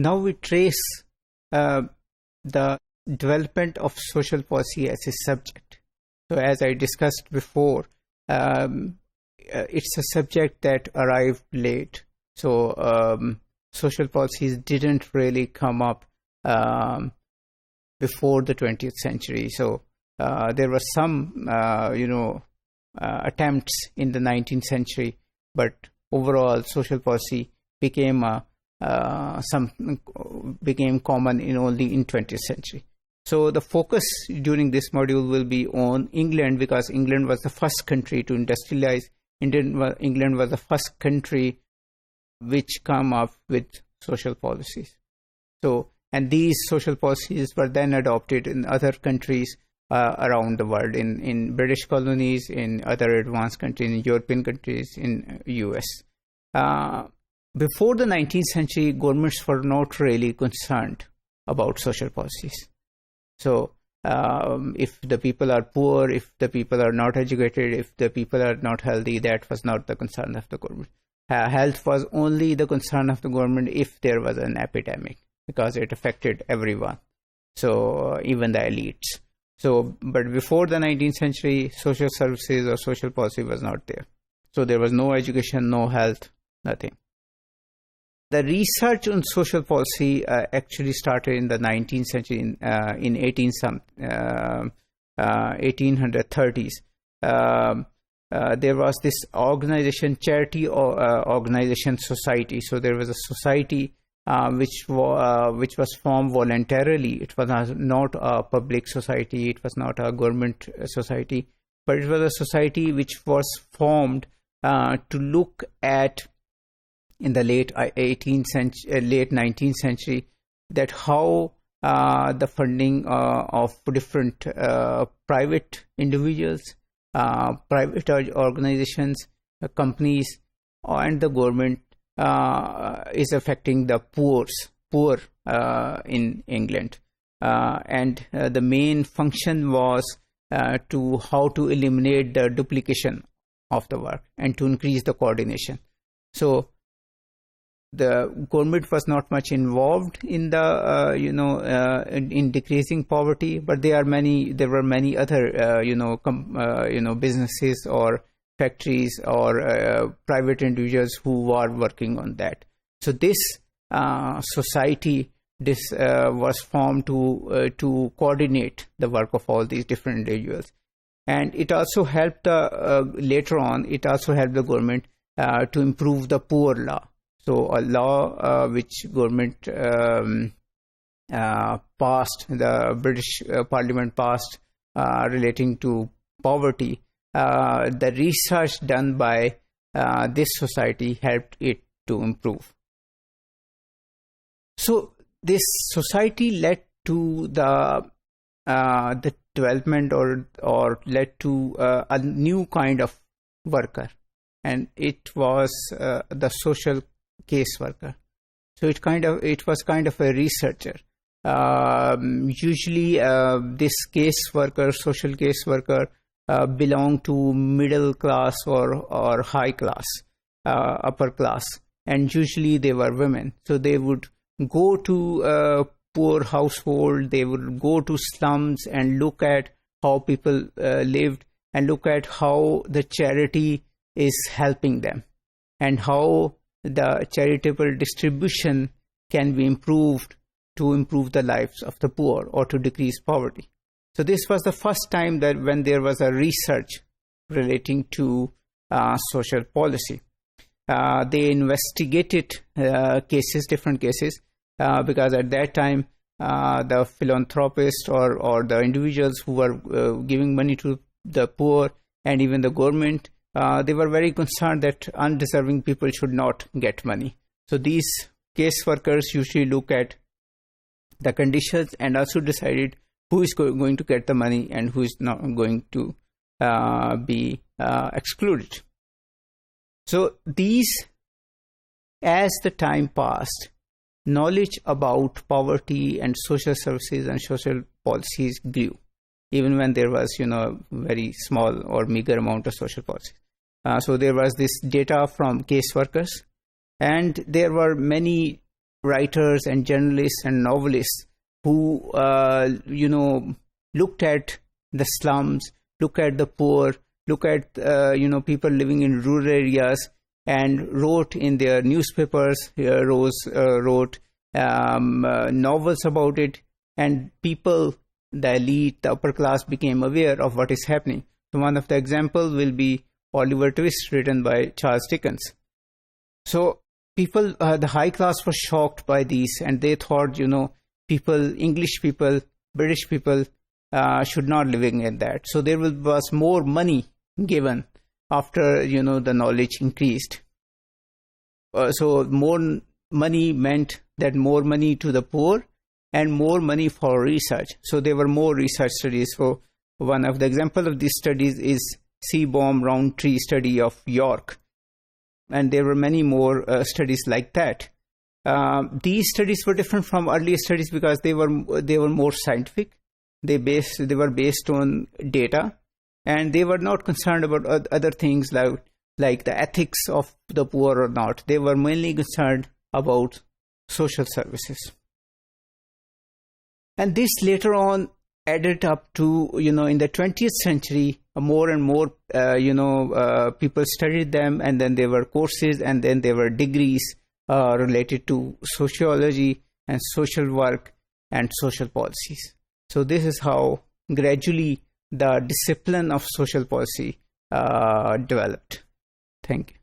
now we trace the development of social policy as a subject. So as I discussed before, it's a subject that arrived late. So social policies didn't really come up before the 20th century. So there were some, attempts in the 19th century, but overall social policy became common in only in 20th century. So the focus during this module will be on England, because England was the first country to industrialize. England was the first country which come up with social policies. So, and these social policies were then adopted in other countries around the world, in British colonies, in other advanced countries, in European countries, in US. Before the 19th century, governments were not really concerned about social policies. So if the people are poor, if the people are not educated, if the people are not healthy, that was not the concern of the government. Health was only the concern of the government if there was an epidemic, because it affected everyone, so even the elites. So, but before the 19th century, social services or social policy was not there. So there was no education, no health, nothing. The research on social policy actually started in the 19th century, in 1830s. There was this organization, charity organization society. So there was a society which was formed voluntarily. It was not a public society. It was not a government society, but it was a society which was formed to look at, in the late 19th century, that how the funding of different private individuals, private organizations, companies, and the government is affecting the poor in England. And the main function was to how to eliminate the duplication of the work and to increase the coordination. So the government was not much involved in the in decreasing poverty, but there were many other businesses or factories or private individuals who were working on that. So this society was formed to coordinate the work of all these different individuals, and it also helped later on. It also helped the government to improve the poor law. So a law which government passed, the British Parliament passed, relating to poverty. The research done by this society helped it to improve. So this society led to the development or led to a new kind of worker, and it was the social case worker. So it was kind of a researcher. Usually this case worker, social case worker, belong to middle class or high class, upper class, and usually they were women. So they would go to poor household, they would go to slums and look at how people lived, and look at how the charity is helping them, and how the charitable distribution can be improved to improve the lives of the poor or to decrease poverty. So this was the first time that when there was a research relating to social policy. They investigated different cases, because at that time the philanthropists or the individuals who were giving money to the poor, and even the government, they were very concerned that undeserving people should not get money. So these case workers usually look at the conditions and also decided who is going to get the money and who is not going to be excluded. So these, as the time passed, knowledge about poverty and social services and social policies grew, even when there was, very small or meager amount of social policies. So there was this data from case workers, and there were many writers and journalists and novelists who, looked at the slums, look at the poor, look at, people living in rural areas, and wrote in their newspapers, wrote novels about it, and people, the elite, the upper class, became aware of what is happening. So one of the examples will be Oliver Twist, written by Charles Dickens. So people, the high class, were shocked by these, and they thought, people, English people, British people, should not living in that. So there was more money given after, the knowledge increased. So more money meant that more money to the poor and more money for research. So there were more research studies. So one of the examples of these studies is Seebohm Rowntree study of York. And there were many more studies like that. These studies were different from earlier studies because they were more scientific. They were based on data, and they were not concerned about other things like the ethics of the poor or not. They were mainly concerned about social services. And this later on added up to, in the 20th century, more and more, people studied them, and then there were courses, and then there were degrees related to sociology and social work and social policies. So this is how gradually the discipline of social policy developed. Thank you.